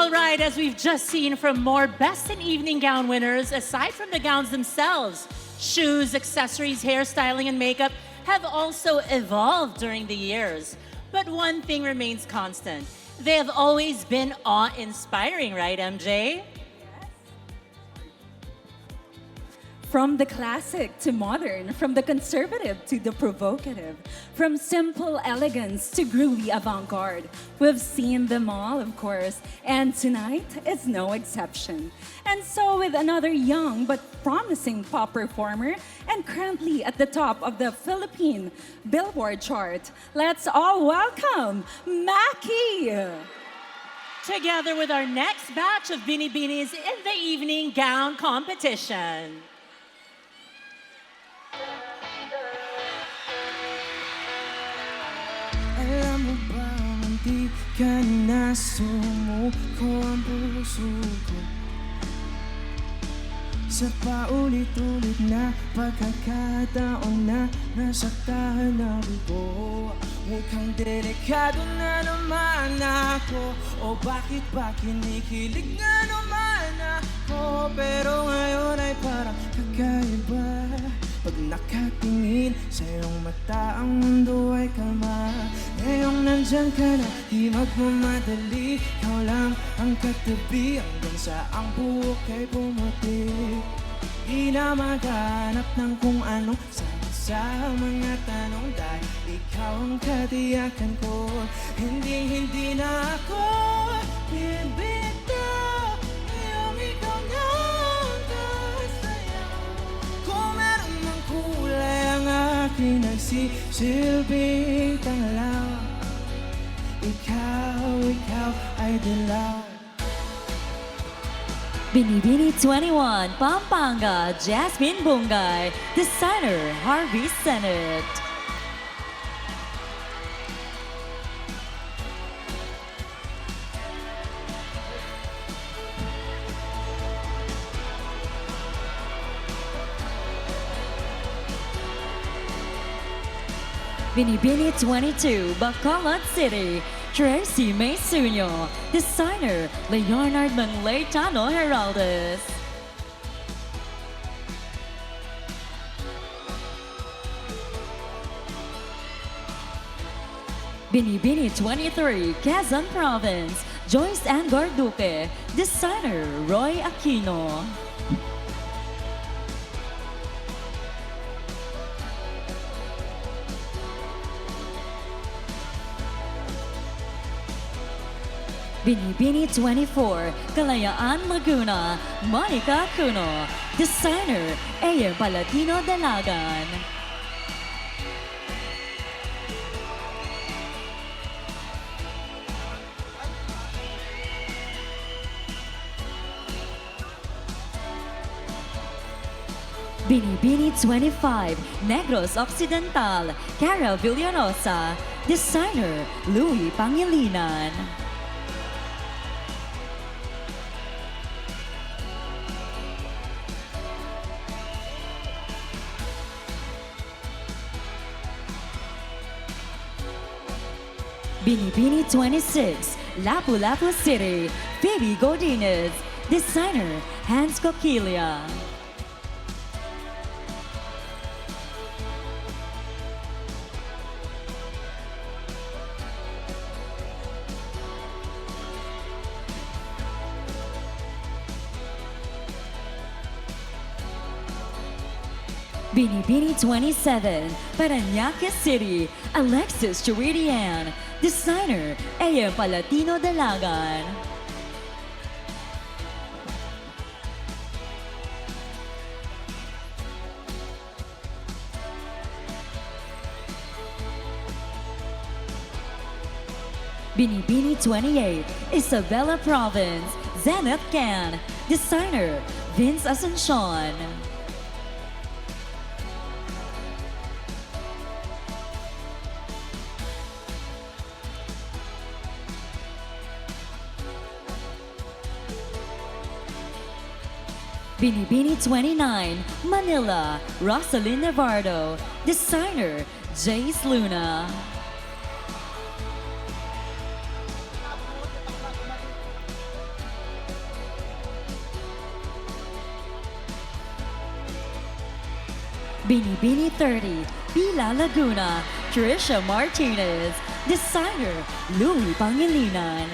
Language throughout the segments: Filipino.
All right, as we've just seen from more best in evening gown winners, aside from the gowns themselves, shoes, accessories, hairstyling, and makeup have also evolved during the years. But one thing remains constant. They have always been awe-inspiring, right, MJ? From the classic to modern, from the conservative to the provocative, from simple elegance to groovy avant-garde. We've seen them all, of course, and tonight is no exception. And so with another young but promising pop performer and currently at the top of the Philippine Billboard chart, let's all welcome Maki! Together with our next batch of binibinis in the evening gown competition. Alam mo ba, hindi ka na sumuko ang puso ko sa paulit-ulit na pagkakataon na nasaktahan ako. Mukhang delikado na naman ako, o bakit ba kinikilig na naman ako? Pero ngayon ay parang kakaiba. Pag nakatingin sa iyong mata, ang mundo ay kalma. Ngayong nandyan ka na, di magmamadali. Ikaw lang ang katabi hanggang sa ang buhok ay pumuti. Di na maghanap ng kung anong sabi sa mga tanong, dahil ikaw ang katiyakan ko. Hindi na ako bibitaw. Ngayong ikaw na ang kasayaw. Kung meron mang kulay ang aking nagsisilbing tanglaw, ikaw ay dilaw. Binibini 21, Pampanga, Jasmine Bungay, designer Harvey Sennett. Binibini 22, Bacolod City, Tracy Maysunyo, designer Leonard Manlaytano Heraldez. Binibini 23, Quezon Province, Joyce Ann Garduque, designer Roy Aquino. Binibini 24, Kalayaan, Laguna, Monica Acuno, designer A.M. Palatino Dalagan. Binibini 25, Negros Occidental, Cara Villanosa, designer Louis Pangilinan. Binibini 26, Lapu-Lapu City, Phoebe Godinez, designer Hans Coquilia. Binibini 27, Parañaque City, Alexis Chiridian, designer A.M. Palatino Dalagan. Binibini 28, Isabela Province, Zenith Can, designer Vince Asuncion. Binibini 29, Manila, Rosalyn Navardo, designer Jace Luna. Binibini 30, Pila Laguna, Trisha Martinez. Designer, Louis Pangilinan.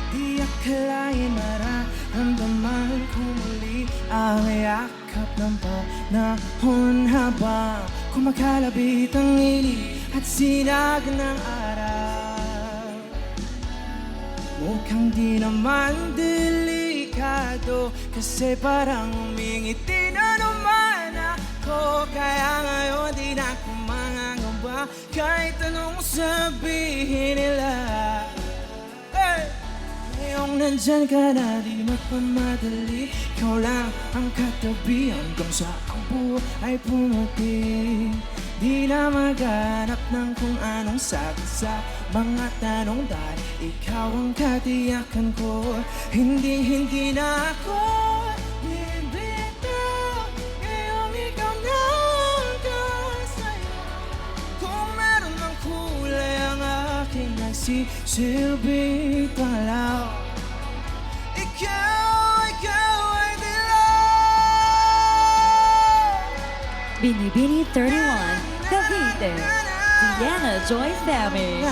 Di akalain mararamdaman ko muli ang yakap ng panahon habang kumakalabit ang init at sinag ng araw. Mukhang di naman delikado kasi parang umingiti na naman ako. Kaya ngayon di na ako mangangamba kahit anong sabihin nila. Ngayong nandyan ka na, di magpamadali. Ikaw lang ang katabi hanggang sa ang buhay pumuti. Di na maghanap ng kung anong sagot sa mga tanong dahil ikaw ang katiyakan ko. Hindi na ako bibitaw. Ngayong ikaw na ang kasaya. Kung meron mang kulay ang aking nagsisilbi palaw. Ikaw ay dilaw. Binibini 31, Cavite, Diana Joy Femi.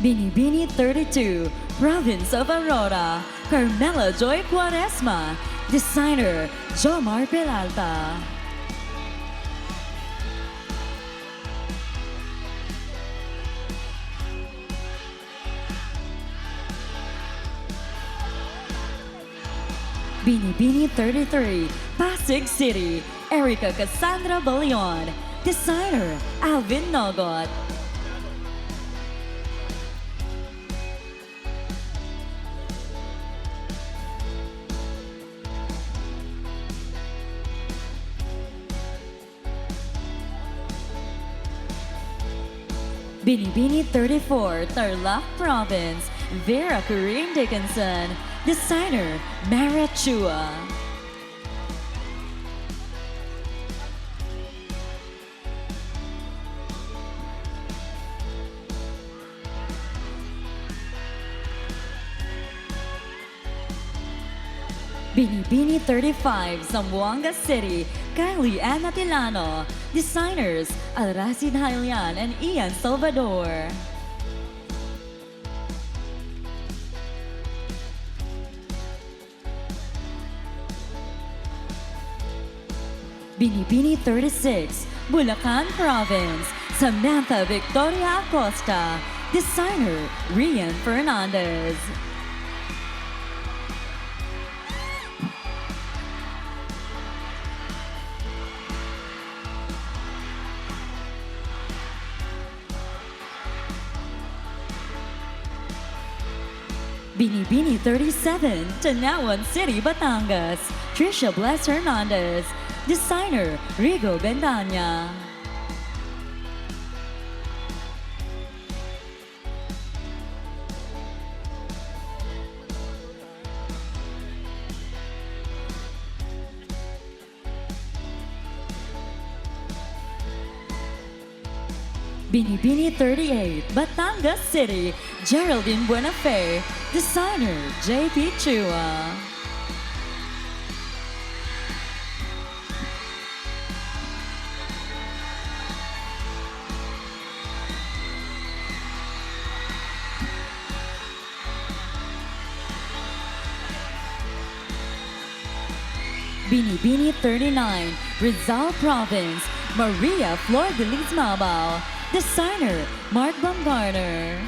Binibini 32, Province of Aurora, Carmela Joy Quaresma. Designer, Jomar Peralta. Binibini 33, Pasig City, Erica Cassandra Balion. Designer, Alvin Nogot. Binibini 34, Tarlac Province, Vera Corinne Dickinson. Designer, Mara Chua. Binibini 35, Zamboanga City, Kylie Anna Tilano. Designers, Alracid Hylian and Ian Salvador. Binibini 36, Bulacan Province, Samantha Victoria Acosta. Designer, Rian Fernandez. Binibini 37, Tanawan City, Batangas, Trisha Bless Hernandez. Designer, Rigo Bendanya. Binibini 38, Batangas City, Geraldine Buenafe. Designer, JP Chua. Binibini 39, Rizal Province, Maria Flor de Liz Mabao. Designer, Mark Baumgartner.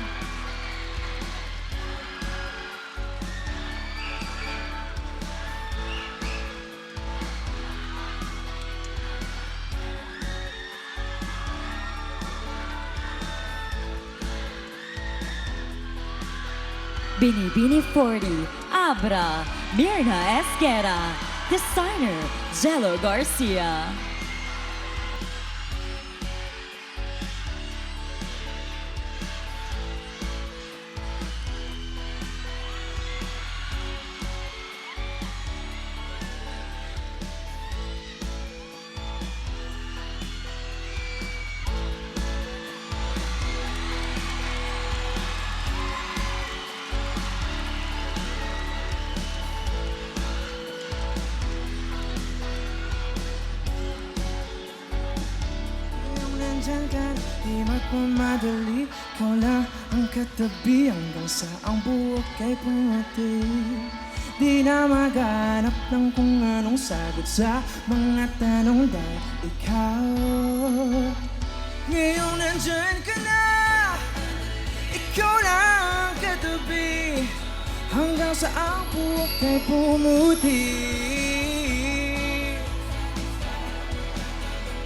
Binibini 40, Abra, Mirna Esquera. Designer, Jello Garcia. Ngayong nandyan ka na, di magmamadali. Ikaw lang ang katabi hanggang sa ang buhok ay pumuti. Di na maghanap ng kung anong sagot sa mga tanong dahil ikaw. Ngayong nandyan ka na, ikaw lang ang katabi hanggang sa ang buhok ay pumuti.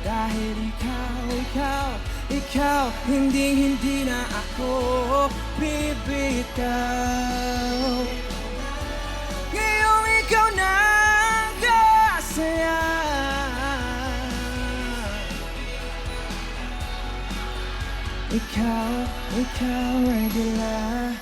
Dahil ikaw, hindi na ako bibitaw. Ngayong ikaw na ang kasaya. Ikaw ay dilaan.